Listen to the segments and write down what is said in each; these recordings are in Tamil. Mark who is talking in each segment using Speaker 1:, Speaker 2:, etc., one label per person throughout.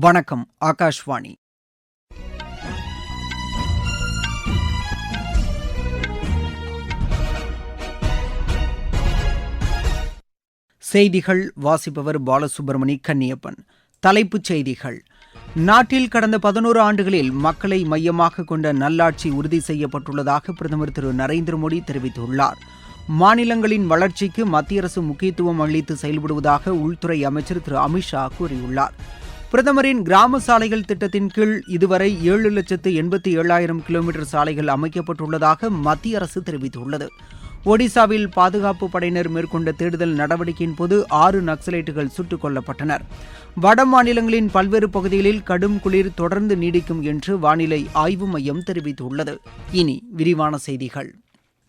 Speaker 1: வணக்கம். ஆகாஷ்வாணி. செய்திகள் வாசிப்பவர் பாலசுப்ரமணி கன்னியப்பன். தலைப்புச் செய்திகள். நாட்டில் கடந்த 11 ஆண்டுகளில் மக்களை மையமாக கொண்ட நல்லாட்சி உறுதி செய்யப்பட்டுள்ளதாக பிரதமர் திரு நரேந்திர மோடி தெரிவித்துள்ளார். மாநிலங்களின் வளர்ச்சிக்கு மத்திய அரசு முக்கியத்துவம் அளித்து செயல்படுவதாக உள்துறை அமைச்சர் திரு அமித்ஷா கூறியுள்ளார். பிரதமரின் கிராம சாலைகள் திட்டத்தின் கீழ் இதுவரை 7,87,000 கிலோமீட்டர் சாலைகள் அமைக்கப்பட்டுள்ளதாக மத்திய அரசு தெரிவித்துள்ளது. ஒடிசாவில் பாதுகாப்பு படையினர் மேற்கொண்ட தேடுதல் நடவடிக்கையின் போது 6 நக்சலைட்டுகள் சுட்டுக் கொல்லப்பட்டனர். வட மாநிலங்களின் பல்வேறு பகுதிகளில் கடும் குளிர் தொடர்ந்து நீடிக்கும் என்று வானிலை ஆய்வு மையம் தெரிவித்துள்ளது. இனி விரிவான செய்திகள்.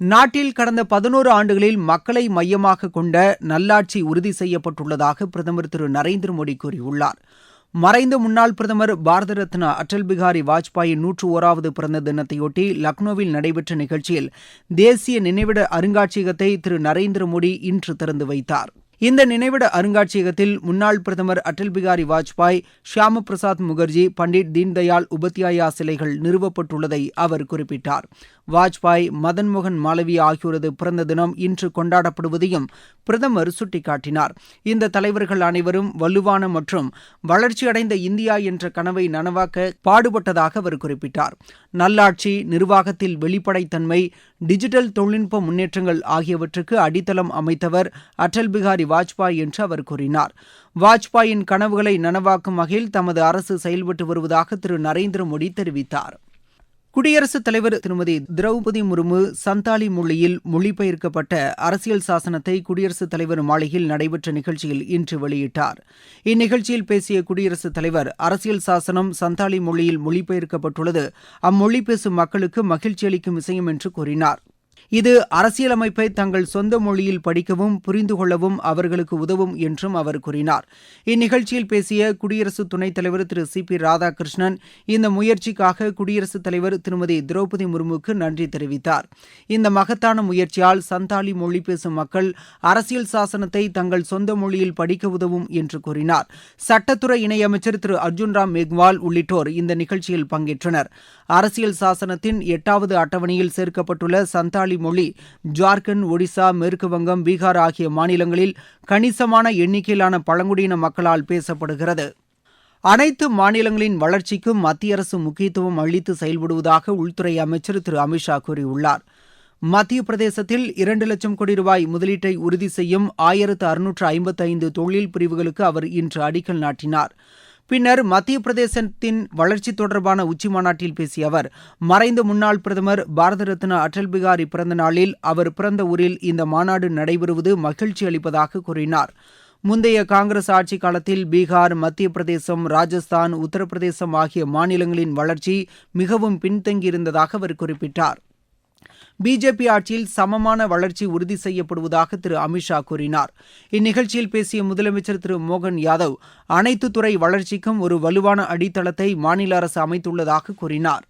Speaker 1: நாட்டில் கடந்த 11 ஆண்டுகளில் மக்களை மையமாக கொண்ட நல்லாட்சி உறுதி செய்யப்பட்டுள்ளதாக பிரதமர் திரு நரேந்திர மோடி கூறியுள்ளார். மறைந்த முன்னாள் பிரதமர் பாரத ரத்னா அடல் பிகாரி வாஜ்பாயின் 101வது பிறந்த தினத்தையொட்டி லக்னோவில் நடைபெற்ற நிகழ்ச்சியில் தேசிய நினைவிட அருங்காட்சியகத்தை திரு நரேந்திர மோடி இன்று திறந்து வைத்தார். இந்த நினைவிட அருங்காட்சியகத்தில் முன்னாள் பிரதமர் அடல் பிகாரி வாஜ்பாய், ஷியாம பிரசாத் முகர்ஜி, பண்டிட் தீன்தயாள் உபாத்யாயா சிலைகள் நிறுவப்பட்டுள்ளதை அவர் குறிப்பிட்டார். வாஜ்பாய், மதன் மோகன் மாளவியா ஆகியோரது பிறந்த தினம் இன்று கொண்டாடப்படுவதையும் பிரதமர் சுட்டிக்காட்டினார். இந்த தலைவர்கள் அனைவரும் வலுவான மற்றும் வளர்ச்சியடைந்த இந்தியா என்ற கனவை நனவாக்க பாடுபட்டதாக அவர் குறிப்பிட்டார். நல்லாட்சி, நிர்வாகத்தில் வெளிப்படைத்தன்மை, டிஜிட்டல் தொழில்நுட்ப முன்னேற்றங்கள் ஆகியவற்றுக்கு அடித்தளம் அமைத்தவர் அடல் பிகாரி வாஜ்பாய் என்று அவர் கூறினார். வாஜ்பாயின் கனவுகளை நனவாக்கும் வகையில் தமது அரசு செயல்பட்டு வருவதாக திரு நரேந்திர மோடி தெரிவித்தார். குடியரசுத் தலைவர் திருமதி திரௌபதி முர்மு சந்தாலி மொழியில் மொழிபெயர்க்கப்பட்ட அரசியல் சாசனத்தை குடியரசுத் தலைவர் மாளிகையில் நடைபெற்ற நிகழ்ச்சியில் இன்று வெளியிட்டார். இந்நிகழ்ச்சியில் பேசிய குடியரசுத் தலைவர், அரசியல் சாசனம் சந்தாலி மொழியில் மொழிபெயர்க்கப்பட்டுள்ளது அம்மொழி பேசும் மக்களுக்கு மகிழ்ச்சி அளிக்கும் விஷயம் என்று கூறினார். இது அரசியலமைப்பை தங்கள் சொந்த மொழியில் படிக்கவும் புரிந்து கொள்ளவும் அவர்களுக்கு உதவும் என்றும் அவர் கூறினார். இந்நிகழ்ச்சியில் பேசிய குடியரசு துணைத் தலைவர் திரு சி.பி. ராதாகிருஷ்ணன் இந்த முயற்சிக்காக குடியரசுத் தலைவர் திருமதி திரௌபதி முர்முக்கு நன்றி தெரிவித்தார். இந்த மகத்தான முயற்சியால் சந்தாலி மொழி பேசும் மக்கள் அரசியல் சாசனத்தை தங்கள் சொந்த மொழியில் படிக்க உதவும் என்று கூறினார். சட்டத்துறை இணையமைச்சர் திரு அர்ஜுன் ராம் மேக்வால் உள்ளிட்டோர் இந்த நிகழ்ச்சியில் பங்கேற்றனர். அரசியல் சாசனத்தின் 8வது அட்டவணையில் சேர்க்கப்பட்டுள்ள சந்தாலி மொழி ஜார்க்கண்ட், ஒடிசா, மேற்கு வங்கம், பீகார் ஆகிய மாநிலங்களில் கணிசமான எண்ணிக்கையிலான பழங்குடியின மக்களால் பேசப்படுகிறது. அனைத்து மாநிலங்களின் வளர்ச்சிக்கும் மத்திய அரசு முக்கியத்துவம் அளித்து செயல்படுவதாக உள்துறை அமைச்சர் திரு அமித்ஷா கூறியுள்ளார். மத்திய பிரதேசத்தில் 2 லட்சம் கோடி ரூபாய் முதலீட்டை உறுதி செய்யும் 1655 தொழில் பிரிவுகளுக்கு அவர் இன்று அடிக்கல் நாட்டினார். பின்னர் மத்திய பிரதேசத்தின் வளர்ச்சி தொடர்பான உச்சிமாநாட்டில் பேசிய அவர், மறைந்த முன்னாள் பிரதமர் பாரத ரத்னா அடல் பிகாரி பிறந்த நாளில் அவர் பிறந்த ஊரில் இந்த மாநாடு நடைபெறுவது மகிழ்ச்சி அளிப்பதாக கூறினார். முந்தைய காங்கிரஸ் ஆட்சி காலத்தில் பீகார், மத்திய பிரதேசம், ராஜஸ்தான், உத்தரப்பிரதேசம் ஆகிய மாநிலங்களின் வளர்ச்சி மிகவும் பின்தங்கியிருந்ததாக அவர் குறிப்பிட்டார். பிஜேபி ஆட்சியில் சமமான வளர்ச்சி உறுதி செய்யப்படுவதாக திரு அமித்ஷா கூறினார். இந்நிகழ்ச்சியில் பேசிய முதலமைச்சர் திரு மோகன் யாதவ், அனைத்து துறை வளர்ச்சிக்கும் ஒரு வலுவான அடித்தளத்தை மாநில அரசு அமைத்துள்ளதாக கூறினார்.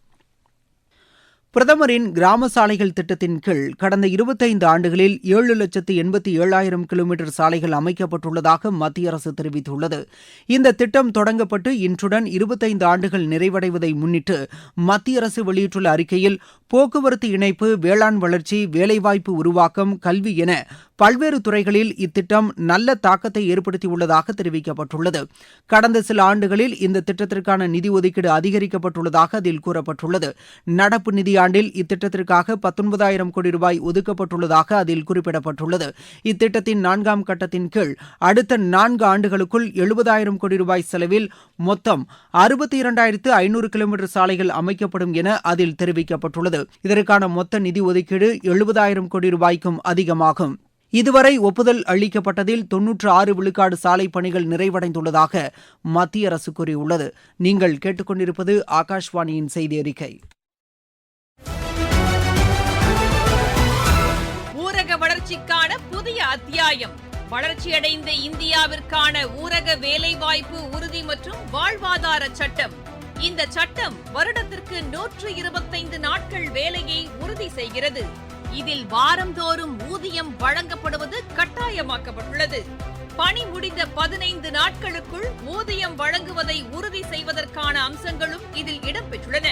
Speaker 1: பிரதமரின் கிராம சாலைகள் திட்டத்தின் கீழ் கடந்த 25 ஆண்டுகளில் 7,87,000 கிலோமீட்டர் சாலைகள் அமைக்கப்பட்டுள்ளதாக மத்திய அரசு தெரிவித்துள்ளது. இந்த திட்டம் தொடங்கப்பட்டு இன்றுடன் 25 ஆண்டுகள் நிறைவடைவதை முன்னிட்டு மத்திய அரசு வெளியிட்டுள்ள அறிக்கையில், போக்குவரத்து இணைப்பு, வேளாண் வளர்ச்சி, வேலைவாய்ப்பு உருவாக்கம், கல்வி என பல்வேறு துறைகளில் இத்திட்டம் நல்ல தாக்கத்தை ஏற்படுத்தியுள்ளதாக தெரிவிக்கப்பட்டுள்ளது. கடந்த சில ஆண்டுகளில் இந்த திட்டத்திற்கான நிதி ஒதுக்கீடு அதிகரிக்கப்பட்டுள்ளதாக அதில் கூறப்பட்டுள்ளது. நடப்பு நிதியாண்டில் இத்திட்டத்திற்காக 19,000 கோடி ரூபாய் ஒதுக்கப்பட்டுள்ளதாக அதில் குறிப்பிடப்பட்டுள்ளது. இத்திட்டத்தின் 4ஆம் கட்டத்தின் கீழ் அடுத்த 4 ஆண்டுகளுக்குள் 70,000 கோடி ரூபாய் செலவில் மொத்தம் 62,500 கிலோமீட்டர் சாலைகள் அமைக்கப்படும் என அதில் தெரிவிக்கப்பட்டுள்ளது. இதற்கான மொத்த நிதி ஒதுக்கீடு 70,000 கோடி ரூபாய்க்கும் அதிகமாகும். இதுவரை ஒப்புதல் அளிக்கப்பட்டதில் 96 விழுக்காடு சாலை பணிகள் நிறைவடைந்துள்ளதாக மத்திய அரசு கூறியுள்ளது. நீங்கள் கேட்டுக்கொண்டிருப்பது ஆகாஷ்வாணியின் செய்தி அறிக்கை.
Speaker 2: ஊரக வளர்ச்சிக்கான புதிய அத்தியாயம். வளர்ச்சியடைந்த இந்தியாவிற்கான ஊரக வேலைவாய்ப்பு உறுதி மற்றும் வாழ்வாதார சட்டம். இந்த சட்டம் வருடத்திற்கு 125 நாட்கள் வேலையை உறுதி செய்கிறது. இதில் வாரந்தோறும் ஊதியம் வழங்கப்படுவது கட்டாயமாக்கப்பட்டுள்ளது. பணி முடிந்த 15 நாட்களுக்குள் ஊதியம் வழங்குவதை உறுதி செய்வதற்கான அம்சங்களும் இதில் இடம்பெற்றுள்ளன.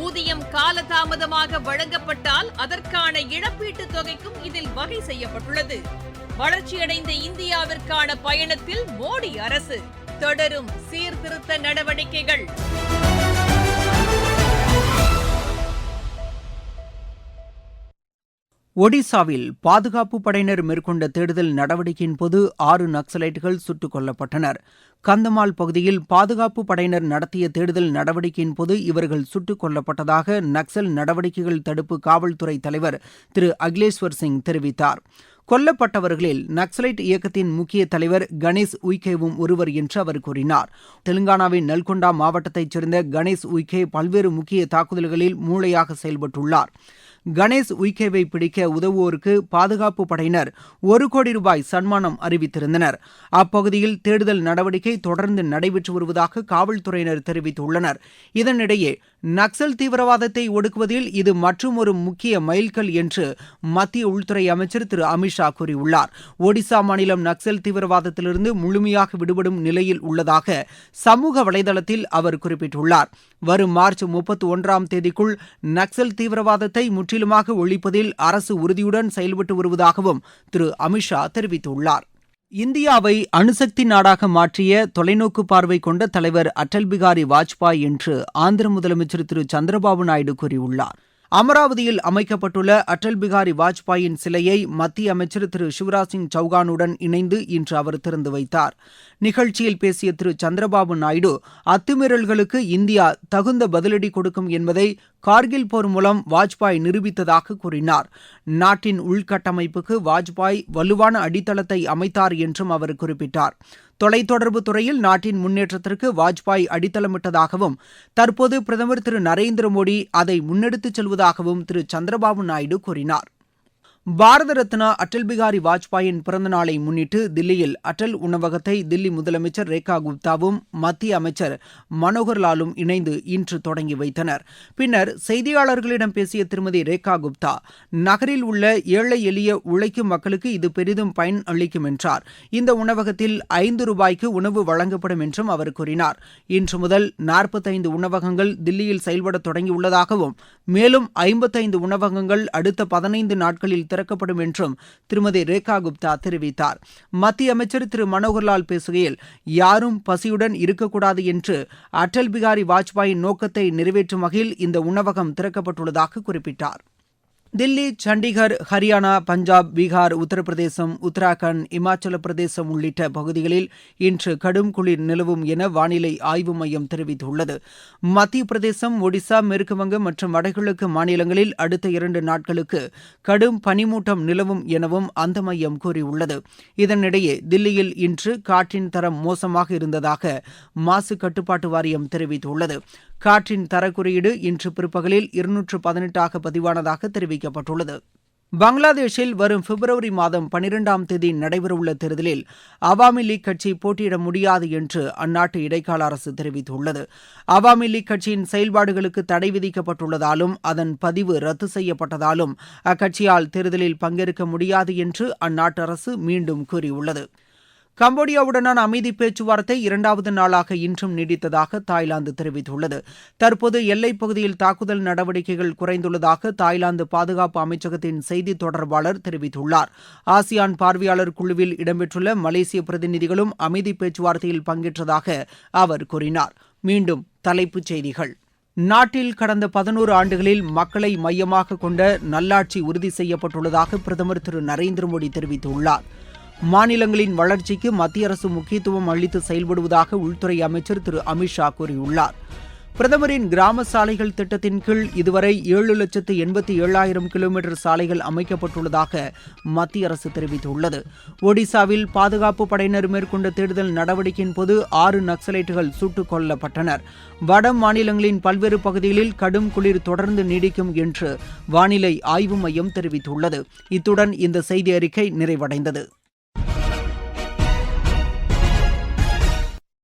Speaker 2: ஊதியம் காலதாமதமாக வழங்கப்பட்டால் அதற்கான இழப்பீட்டுத் தொகைக்கும் இதில் வகை செய்யப்பட்டுள்ளது. வளர்ச்சியடைந்த இந்தியாவிற்கான பயணத்தில் மோடி அரசு தொடரும் சீர்திருத்த நடவடிக்கைகள்.
Speaker 1: ஒடிசாவில் பாதுகாப்பு படையினர் மேற்கொண்ட தேடுதல் நடவடிக்கையின் போது 6 நக்சலைட்டுகள் சுட்டுக் கொல்லப்பட்டனர். கந்தமால் பகுதியில் பாதுகாப்பு படையினர் நடத்திய தேடுதல் நடவடிக்கையின் போது இவர்கள் சுட்டுக் கொல்லப்பட்டதாக நக்சல் நடவடிக்கைகள் தடுப்பு காவல்துறை தலைவர் திரு அகிலேஸ்வர் சிங் தெரிவித்தார். கொல்லப்பட்டவர்களில் நக்சலைட் இயக்கத்தின் முக்கிய தலைவர் கணேஷ் உய்கேவும் ஒருவர் என்று அவர் கூறினார். தெலுங்கானாவின் நல்கொண்டா மாவட்டத்தைச் சேர்ந்த கணேஷ் உய்கே பல்வேறு முக்கிய தாக்குதல்களில் மூளையாக செயல்பட்டுள்ளார். கணேஷ் உய்கேவை பிடிக்க உதவுவோருக்கு பாதுகாப்பு படையினர் 1 கோடி ரூபாய் சன்மானம் அறிவித்திருந்தனர். அப்பகுதியில் தேடுதல் நடவடிக்கை தொடர்ந்து நடைபெற்று வருவதாக காவல்துறையினர் தெரிவித்துள்ளனர். இதனிடையே நக்சல் தீவிரவாதத்தை ஒடுக்குவதில் இது மற்றும் ஒரு முக்கிய மைல்கல் என்று மத்திய உள்துறை அமைச்சர் திரு அமித்ஷா கூறியுள்ளார். ஒடிசா மாநிலம் நக்சல் தீவிரவாதத்திலிருந்து முழுமையாக விடுபடும் நிலையில் உள்ளதாக சமூக வலைதளத்தில் அவர் குறிப்பிட்டுள்ளார். வரும் மார்ச் 31ஆம் தேதிக்குள் நக்சல் தீவிரவாதத்தை முற்றிலுமாக ஒழிப்பதில் அரசு உறுதியுடன் செயல்பட்டு வருவதாகவும் திரு அமித்ஷா தெரிவித்துள்ளார். இந்தியாவை அணுசக்தி நாடாக மாற்றிய தொலைநோக்கு பார்வை கொண்ட தலைவர் அடல் பிகாரி வாஜ்பாய் என்று ஆந்திர முதலமைச்சர் திரு சந்திரபாபு நாயுடு கூறியுள்ளார். அமராவதியில் அமைக்கப்பட்டுள்ள அடல் பிகாரி வாஜ்பாயின் சிலையை மத்திய அமைச்சர் திரு சிவராஜ் சிங் சௌகானுடன் இணைந்து இன்று அவர் திறந்து வைத்தார். நிகழ்ச்சியில் பேசிய திரு சந்திரபாபு நாயுடு அத்துமீறல்களுக்கு இந்தியா தகுந்த பதிலடி கொடுக்கும் என்பதை கார்கில் போர் மூலம் வாஜ்பாய் நிரூபித்ததாக கூறினார். நாட்டின் உள்கட்டமைப்புக்கு வாஜ்பாய் வலுவான அடித்தளத்தை அமைத்தார் என்றும் அவர் குறிப்பிட்டார். தொலைத்தொடர்பு துறையில் நாட்டின் முன்னேற்றத்திற்கு வாஜ்பாய் அடித்தளமிட்டதாகவும் தற்போது பிரதமர் திரு நரேந்திர மோடி அதை முன்னெடுத்துச் செல்வதாகவும் திரு சந்திரபாபு நாயுடு கூறினார். பாரத ரத்னா அடல் பிகாரி வாஜ்பாயின் பிறந்த நாளை முன்னிட்டு தில்லியில் அடல் உணவகத்தை தில்லி முதலமைச்சர் ரேகா குப்தாவும் மத்திய அமைச்சர் மனோகர் லாலும் இணைந்து இன்று தொடங்கி வைத்தனர். பின்னர் செய்தியாளர்களிடம் பேசிய திருமதி ரேகா குப்தா, நகரில் உள்ள ஏழை எளிய உழைக்கும் மக்களுக்கு இது பெரிதும் பயன் அளிக்கும் என்றார். இந்த உணவகத்தில் 5 ரூபாய்க்கு உணவு வழங்கப்படும் என்றும் அவர் கூறினார். இன்று முதல் 45 உணவகங்கள் தில்லியில் செயல்பட தொடங்கியுள்ளதாகவும் மேலும் 55 உணவகங்கள் அடுத்த 15 நாட்களில் திறக்கப்படும் என்றும் திருமதி ரேகா குப்தா தெரிவித்தார். மத்திய அமைச்சர் திரு மனோகர்லால் பேசுகையில், யாரும் பசியுடன் இருக்கக்கூடாது என்று அடல் பிகாரி வாஜ்பாயின் நோக்கத்தை நிறைவேற்றும் வகையில் இந்த உணவகம் திறக்கப்பட்டுள்ளதாக குறிப்பிட்டார். தில்லி, சண்டிகர், ஹரியானா, பஞ்சாப், பீகார், உத்தரப்பிரதேசம், உத்தராகண்ட், இமாச்சல பிரதேசம் உள்ளிட்ட பகுதிகளில் இன்று கடும் குளிர் நிலவும் என வானிலை ஆய்வு மையம் தெரிவித்துள்ளது. மத்திய பிரதேசம், ஒடிசா, மேற்குவங்கம் மற்றும் வடகிழக்கு மாநிலங்களில் அடுத்த 2 நாட்களுக்கு கடும் பனிமூட்டம் நிலவும் எனவும் அந்த மையம் கூறியுள்ளது. இதனிடையே தில்லியில் இன்று காற்றின் தரம் மோசமாக இருந்ததாக மாசு கட்டுப்பாட்டு வாரியம் தெரிவித்துள்ளது. காற்றின் தரக்குறியீடு இன்று பிற்பகலில் 218 பதிவானதாக தெரிவிக்கப்பட்டுள்ளது. பங்களாதேஷில் வரும் பிப்ரவரி மாதம் 12ஆம் தேதி நடைபெறவுள்ள தேர்தலில் அவாமி லீக் கட்சி போட்டியிட முடியாது என்று அந்நாட்டு இடைக்கால அரசு தெரிவித்துள்ளது. அவாமி லீக் கட்சியின் செயல்பாடுகளுக்கு தடை விதிக்கப்பட்டுள்ளதாலும் அதன் பதிவு ரத்து செய்யப்பட்டதாலும் அக்கட்சியால் தேர்தலில் பங்கேற்க முடியாது என்று அந்நாட்டு அரசு மீண்டும் கூறியுள்ளது. கம்போடியாவுடனான அமைதி பேச்சுவார்த்தை 2வது நாளாக இன்றும் நீடித்ததாக தாய்லாந்து தெரிவித்துள்ளது. தற்போது எல்லைப் பகுதியில் தாக்குதல் நடவடிக்கைகள் குறைந்துள்ளதாக தாய்லாந்து பாதுகாப்பு அமைச்சகத்தின் செய்தி தொடர்பாளர் தெரிவித்துள்ளார். ஆசியான் பார்வையாளர் குழுவில் இடம்பெற்றுள்ள மலேசிய பிரதிநிதிகளும் அமைதி பேச்சுவார்த்தையில் பங்கேற்றதாக அவர் கூறினார். மீண்டும் தலைப்புச் செய்திகள். நாட்டில் கடந்த 11 ஆண்டுகளில் மக்களை மையமாக கொண்ட நல்லாட்சி உறுதி செய்யப்பட்டுள்ளதாக பிரதமர் திரு நரேந்திர மோடி தெரிவித்துள்ளார். மாநிலங்களின் வளர்ச்சிக்கு மத்திய அரசு முக்கியத்துவம் அளித்து செயல்படுவதாக உள்துறை அமைச்சர் திரு அமித்ஷா கூறியுள்ளார். பிரதமரின் கிராம சாலைகள் திட்டத்தின் கீழ் இதுவரை 7,87,000 கிலோமீட்டர் சாலைகள் அமைக்கப்பட்டுள்ளதாக மத்திய அரசு தெரிவித்துள்ளது. ஒடிசாவில் பாதுகாப்பு படையினர் மேற்கொண்ட தேடுதல் நடவடிக்கையின் போது 6 நக்சலைட்டுகள் சுட்டுக் கொல்லப்பட்டனர். வட மாநிலங்களின் பல்வேறு பகுதிகளில் கடும் குளிர் தொடர்ந்து நீடிக்கும் என்று வானிலை ஆய்வு மையம் தெரிவித்துள்ளது. இத்துடன் இந்த செய்தி அறிக்கை நிறைவடைந்தது.